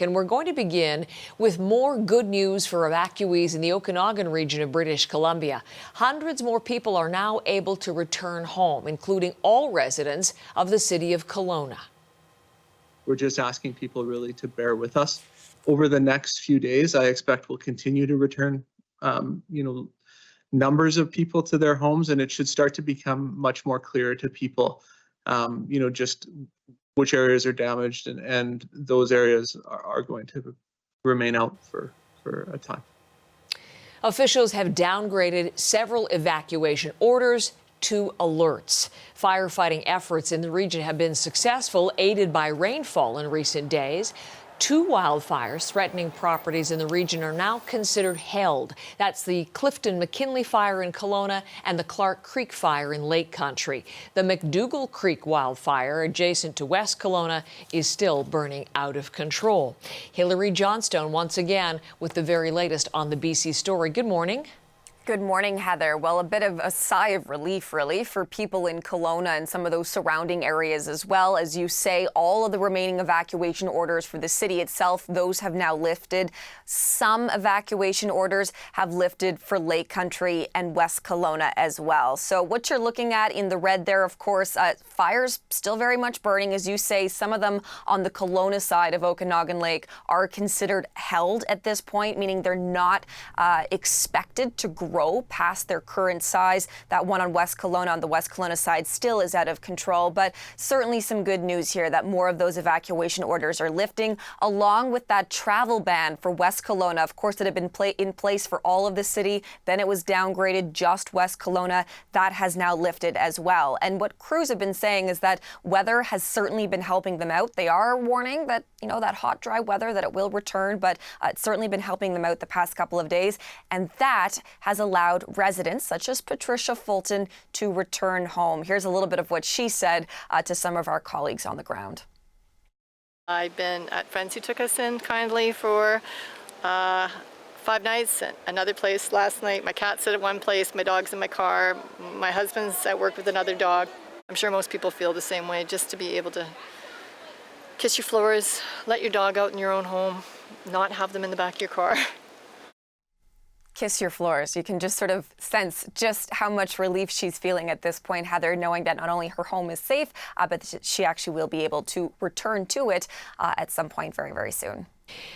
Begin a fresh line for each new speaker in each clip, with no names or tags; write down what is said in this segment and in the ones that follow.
And we're going to begin with more good news for evacuees in the Okanagan region of British Columbia. Hundreds more people are now able to return home, including all residents of the City of Kelowna.
We're just asking people really to bear with us. Over the next few days, I expect we'll continue to return, numbers of people to their homes, and it should start to become much more clear to people, just which areas are damaged, and those areas are going to remain out for a time.
Officials have downgraded several evacuation orders to alerts. Firefighting efforts in the region have been successful, aided by rainfall in recent days. 2 wildfires threatening properties in the region are now considered held. That's the Clifton-McKinley fire in Kelowna and the Clark Creek fire in Lake Country. The McDougall Creek wildfire adjacent to West Kelowna is still burning out of control. Hilary Johnstone once again with the very latest on the BC story. Good morning.
Good morning, Heather. Well, a bit of a sigh of relief, really, for people in Kelowna and some of those surrounding areas as well. As you say, all of the remaining evacuation orders for the city itself, those have now lifted. Some evacuation orders have lifted for Lake Country and West Kelowna as well. So what you're looking at in the red there, of course, fires still very much burning. As you say, some of them on the Kelowna side of Okanagan Lake are considered held at this point, meaning they're not expected to grow past their current size. That one on West Kelowna, on the West Kelowna side, still is out of control, but certainly some good news here that more of those evacuation orders are lifting, along with that travel ban for West Kelowna. Of course, it had been in place for all of the city. Then it was downgraded just West Kelowna. That has now lifted as well. And what crews have been saying is that weather has certainly been helping them out. They are warning that, that hot, dry weather, that it will return, but it's certainly been helping them out the past couple of days. And that has allowed residents such as Patricia Fulton to return home. Here's a little bit of what she said to some of our colleagues on the ground.
I've been at friends who took us in kindly for 5 nights, another place last night. My cat's at one place, my dog's in my car, my husband's at work with another dog. I'm sure most people feel the same way, just to be able to kiss your floors, let your dog out in your own home, not have them in the back of your car.
Kiss your floors. You can just sort of sense just how much relief she's feeling at this point, Heather, knowing that not only her home is safe, but she actually will be able to return to it at some point very, very soon.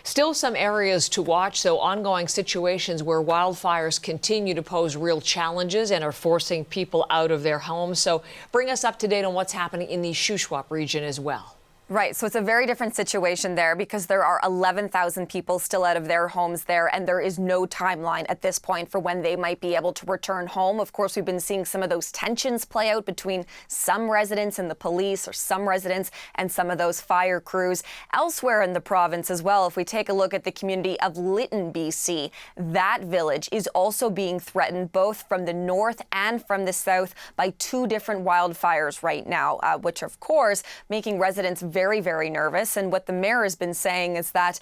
Still some areas to watch, so ongoing situations where wildfires continue to pose real challenges and are forcing people out of their homes. So bring us up to date on what's happening in the Shuswap region as well.
Right. So it's a very different situation there because there are 11,000 people still out of their homes there, and there is no timeline at this point for when they might be able to return home. Of course, we've been seeing some of those tensions play out between some residents and the police, or some residents and some of those fire crews. Elsewhere in the province as well, if we take a look at the community of Lytton, BC, that village is also being threatened both from the north and from the south by 2 different wildfires right now, which of course making residents very, very nervous. And what the mayor has been saying is that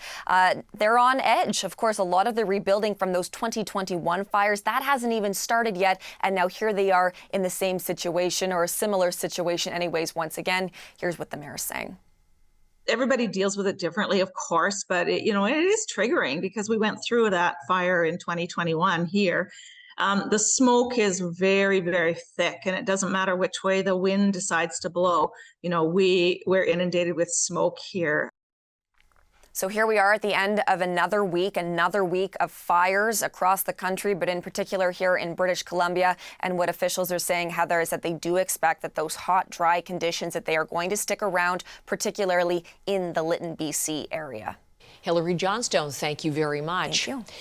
they're on edge. Of course, a lot of the rebuilding from those 2021 fires, that hasn't even started yet. And now here they are in the same situation, or a similar situation anyways. Once again, here's what the mayor is saying.
Everybody deals with it differently, of course, but it is triggering because we went through that fire in 2021 here. The smoke is very, very thick, and it doesn't matter which way the wind decides to blow. We're inundated with smoke here.
So here we are at the end of another week of fires across the country, but in particular here in British Columbia. And what officials are saying, Heather, is that they do expect that those hot, dry conditions, that they are going to stick around, particularly in the Lytton, BC area.
Hilary Johnstone, thank you very much.
Thank you.